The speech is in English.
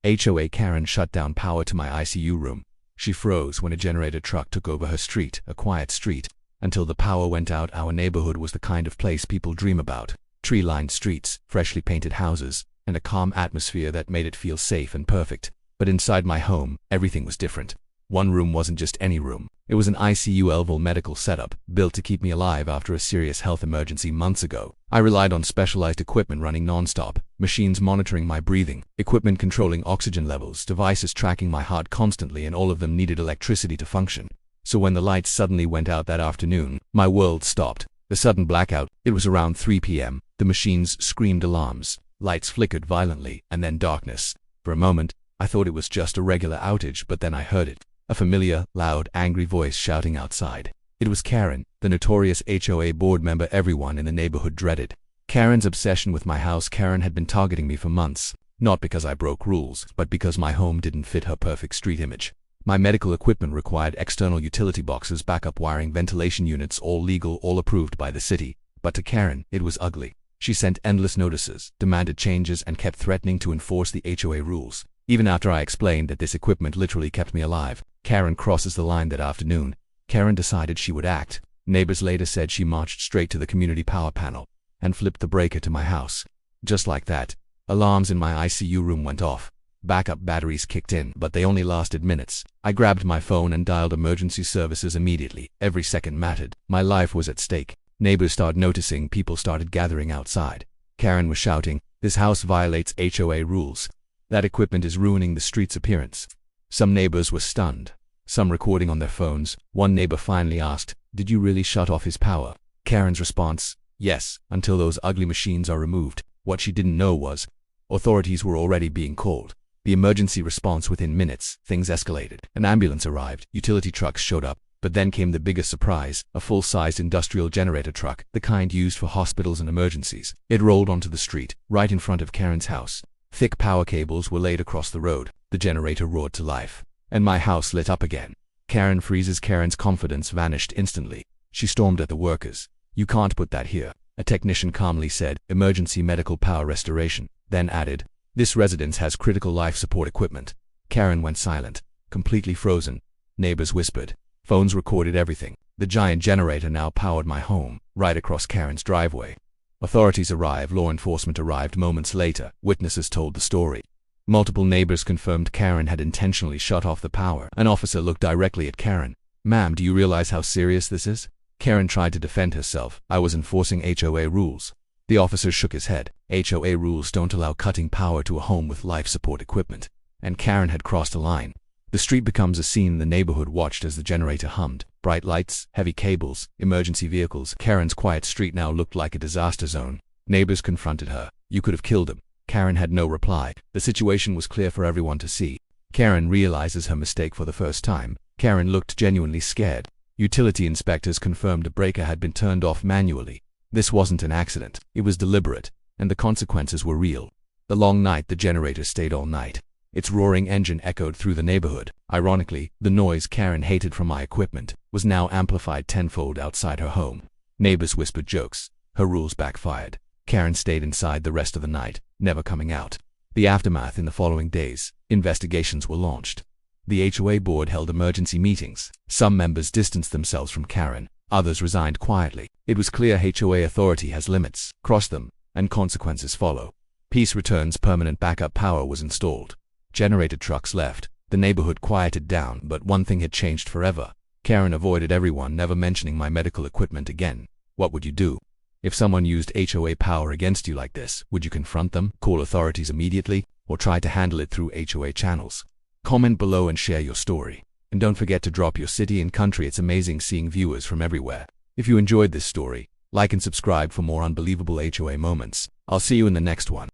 HOA Karen shut down power to my ICU room. She froze when a generator truck took over her street, a quiet street. Until the power went out, our neighborhood was the kind of place people dream about. Tree-lined streets, freshly painted houses, and a calm atmosphere that made it feel safe and perfect. But inside my home, everything was different. One room wasn't just any room. It was an ICU-level medical setup, built to keep me alive after a serious health emergency months ago. I relied on specialized equipment running non-stop, machines monitoring my breathing, equipment controlling oxygen levels, devices tracking my heart constantly, and all of them needed electricity to function. So when the lights suddenly went out that afternoon, my world stopped. The sudden blackout, it was around 3 p.m. The machines screamed alarms, lights flickered violently, and then darkness. For a moment, I thought it was just a regular outage, but then I heard it. A familiar, loud, angry voice shouting outside. It was Karen, the notorious HOA board member everyone in the neighborhood dreaded. Karen's obsession with my house. Karen had been targeting me for months, not because I broke rules, but because my home didn't fit her perfect street image. My medical equipment required external utility boxes, backup wiring, ventilation units, all legal, all approved by the city. But to Karen, it was ugly. She sent endless notices, demanded changes, and kept threatening to enforce the HOA rules. Even after I explained that this equipment literally kept me alive, Karen crosses the line that afternoon. Karen decided she would act. Neighbors later said she marched straight to the community power panel and flipped the breaker to my house. Just like that, alarms in my ICU room went off. Backup batteries kicked in, but they only lasted minutes. I grabbed my phone and dialed emergency services immediately. Every second mattered. My life was at stake. Neighbors started noticing, people started gathering outside. Karen was shouting, "This house violates HOA rules. That equipment is ruining the street's appearance." Some neighbors were stunned, some recording on their phones. One neighbor finally asked, "Did you really shut off his power?" Karen's response, "Yes, until those ugly machines are removed." What she didn't know was, authorities were already being called. The emergency response within minutes, things escalated. An ambulance arrived, utility trucks showed up, but then came the biggest surprise, a full-sized industrial generator truck, the kind used for hospitals and emergencies. It rolled onto the street, right in front of Karen's house. Thick power cables were laid across the road. The generator roared to life, and my house lit up again. Karen freezes. Karen's confidence vanished instantly. She stormed at the workers. "You can't put that here." A technician calmly said, "Emergency medical power restoration," then added, "This residence has critical life support equipment." Karen went silent, completely frozen. Neighbors whispered. Phones recorded everything. The giant generator now powered my home, right across Karen's driveway. Authorities arrived. Law enforcement arrived moments later. Witnesses told the story. Multiple neighbors confirmed Karen had intentionally shut off the power. An officer looked directly at Karen. "Ma'am, do you realize how serious this is?" Karen tried to defend herself. "I was enforcing HOA rules." The officer shook his head. "HOA rules don't allow cutting power to a home with life support equipment." And Karen had crossed a line. The street becomes a scene the neighborhood watched as the generator hummed. Bright lights, heavy cables, emergency vehicles. Karen's quiet street now looked like a disaster zone. Neighbors confronted her. "You could have killed him." Karen had no reply. The situation was clear for everyone to see. Karen realizes her mistake for the first time. Karen looked genuinely scared. Utility inspectors confirmed the breaker had been turned off manually. This wasn't an accident. It was deliberate, and the consequences were real. The long night, the generator stayed all night. Its roaring engine echoed through the neighborhood. Ironically, the noise Karen hated from my equipment was now amplified tenfold outside her home. Neighbors whispered jokes. Her rules backfired. Karen stayed inside the rest of the night, never coming out. The aftermath: in the following days, investigations were launched. The HOA board held emergency meetings. Some members distanced themselves from Karen. Others resigned quietly. It was clear HOA authority has limits. Cross them, and consequences follow. Peace returns. Permanent backup power was installed. Generator trucks left. The neighborhood quieted down, but one thing had changed forever. Karen avoided everyone, never mentioning my medical equipment again. What would you do? If someone used HOA power against you like this, would you confront them, call authorities immediately, or try to handle it through HOA channels? Comment below and share your story. And don't forget to drop your city and country. It's amazing seeing viewers from everywhere. If you enjoyed this story, like and subscribe for more unbelievable HOA moments. I'll see you in the next one.